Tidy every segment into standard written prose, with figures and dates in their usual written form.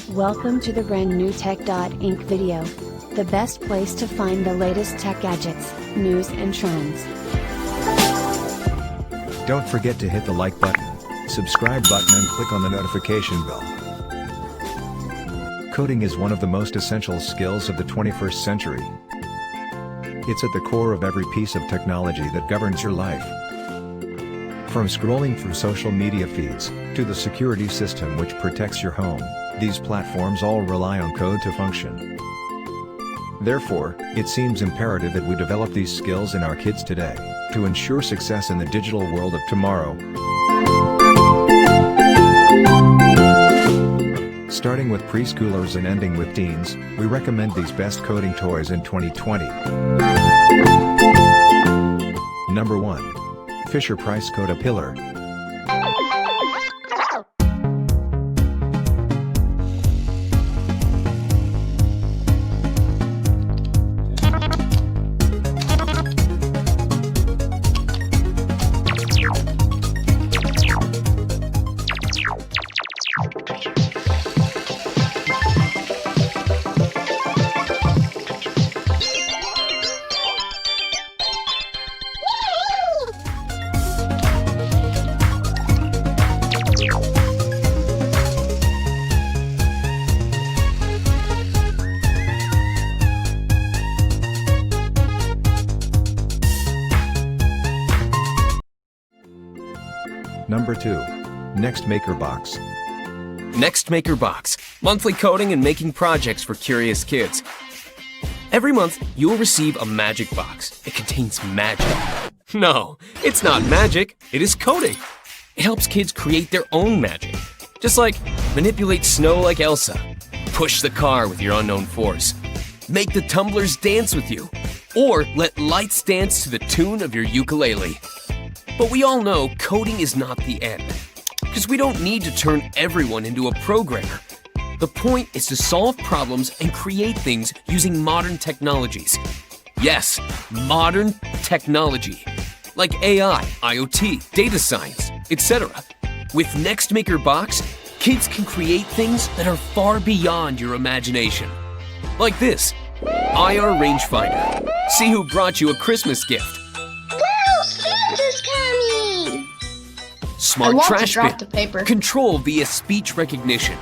Welcome to the brand new Tech.Inc video. The best place to find the latest tech gadgets, news and trends. Don't forget to hit the like button, subscribe button and click on the notification bell. Coding is one of the most essential skills of the 21st century. It's at the core of every piece of technology that governs your life. From scrolling through social media feeds, to the security system which protects your home, these platforms all rely on code to function. Therefore, it seems imperative that we develop these skills in our kids today, to ensure success in the digital world of tomorrow. Starting with preschoolers and ending with teens, we recommend these best coding toys in 2020. Number 1. Fisher-Price Codapillar. Number 2. NextMaker Box. NextMaker Box, monthly coding and making projects for curious kids. Every month, you'll receive a magic box. It contains magic. No, it's not magic, it is coding. It helps kids create their own magic. Just like manipulate snow like Elsa, push the car with your unknown force, make the tumblers dance with you, or let lights dance to the tune of your ukulele. But we all know coding is not the end, because we don't need to turn everyone into a programmer. The point is to solve problems and create things using modern technologies. Yes, modern technology, like AI, IoT, data science, etc. With NextMaker Box, kids can create things that are far beyond your imagination. Like this, IR rangefinder. See who brought you a Christmas gift. Smart trash bin, control via speech recognition.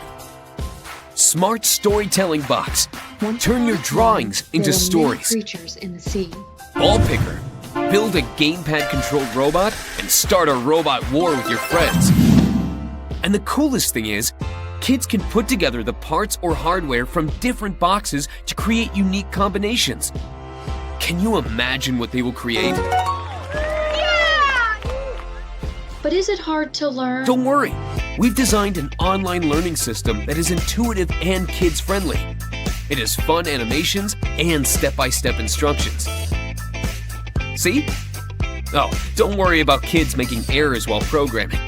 Smart storytelling box, turn your drawings into stories. Creatures in the sea. Ball picker, build a gamepad controlled robot and start a robot war with your friends. And the coolest thing is, kids can put together the parts or hardware from different boxes to create unique combinations. Can you imagine what they will create? But is it hard to learn? Don't worry. We've designed an online learning system that is intuitive and kids-friendly. It has fun animations and step-by-step instructions. See? Oh, don't worry about kids making errors while programming.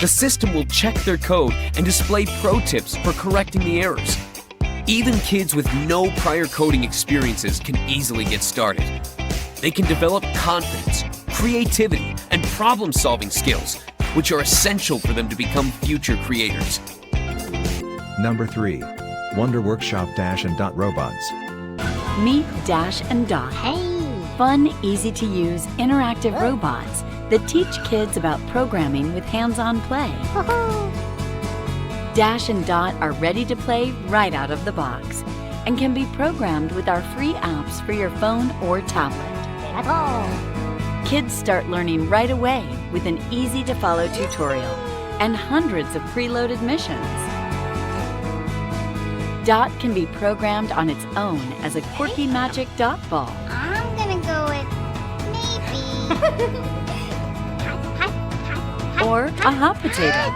The system will check their code and display pro tips for correcting the errors. Even kids with no prior coding experiences can easily get started. They can develop confidence, creativity, and problem-solving skills, which are essential for them to become future creators. Number 3. Wonder Workshop Dash and Dot Robots. Meet Dash and Dot. Fun, easy-to-use, interactive robots that teach kids about programming with hands-on play. Dash and Dot are ready to play right out of the box and can be programmed with our free apps for your phone or tablet. Kids start learning right away with an easy-to-follow tutorial and hundreds of preloaded missions. Dot can be programmed on its own as a quirky magic dot ball. I'm gonna go with maybe. Or a hot potato.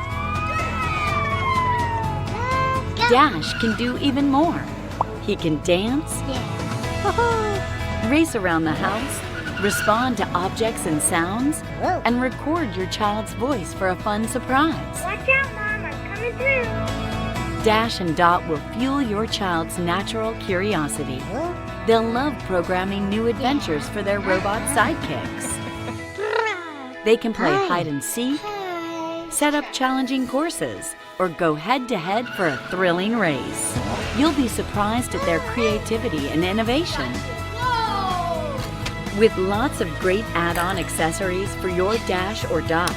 Dash can do even more. He can dance, race around the house, respond to objects and sounds, and record your child's voice for a fun surprise. Watch out, Mom, I'm coming through. Dash and Dot will fuel your child's natural curiosity. They'll love programming new adventures for their robot sidekicks. They can play hide and seek, set up challenging courses, or go head-to-head for a thrilling race. You'll be surprised at their creativity and innovation. With lots of great add-on accessories for your dash or dot,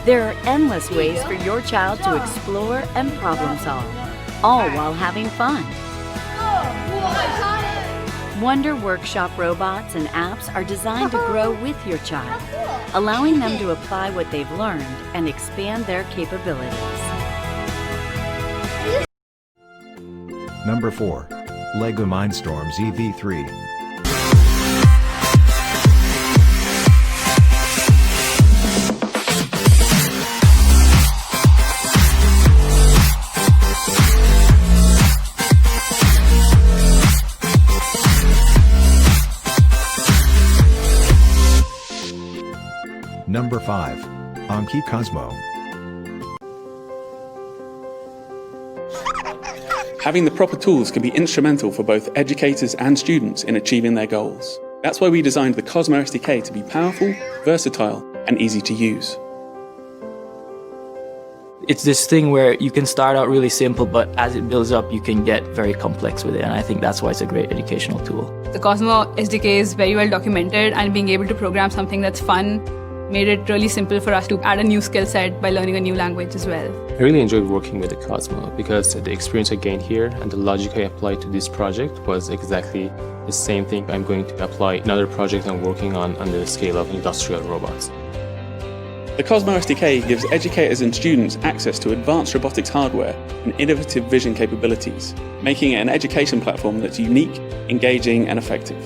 there are endless ways for your child to explore and problem solve, all while having fun. Wonder Workshop robots and apps are designed to grow with your child, allowing them to apply what they've learned and expand their capabilities. Number 4. LEGO Mindstorms EV3. Number 5. Anki Cosmo. Having the proper tools can be instrumental for both educators and students in achieving their goals. That's why we designed the Cosmo SDK to be powerful, versatile, and easy to use. It's this thing where you can start out really simple, but as it builds up, you can get very complex with it, and I think that's why it's a great educational tool. The Cosmo SDK is very well documented, and being able to program something that's fun made it really simple for us to add a new skill set by learning a new language as well. I really enjoyed working with the Cosmo because the experience I gained here and the logic I applied to this project was exactly the same thing I'm going to apply in other projects I'm working on the scale of industrial robots. The Cosmo SDK gives educators and students access to advanced robotics hardware and innovative vision capabilities, making it an education platform that's unique, engaging, and effective.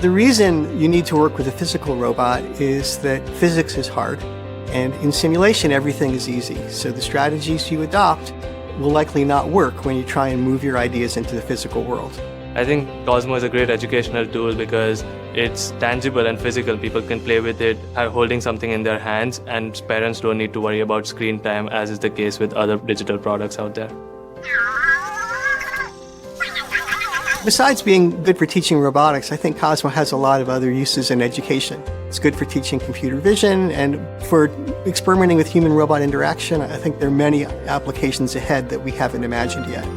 The reason you need to work with a physical robot is that physics is hard, and in simulation everything is easy. So the strategies you adopt will likely not work when you try and move your ideas into the physical world. I think Cosmo is a great educational tool because it's tangible and physical. People can play with it holding something in their hands, and parents don't need to worry about screen time as is the case with other digital products out there. Besides being good for teaching robotics, I think Cosmo has a lot of other uses in education. It's good for teaching computer vision and for experimenting with human-robot interaction. I think there are many applications ahead that we haven't imagined yet.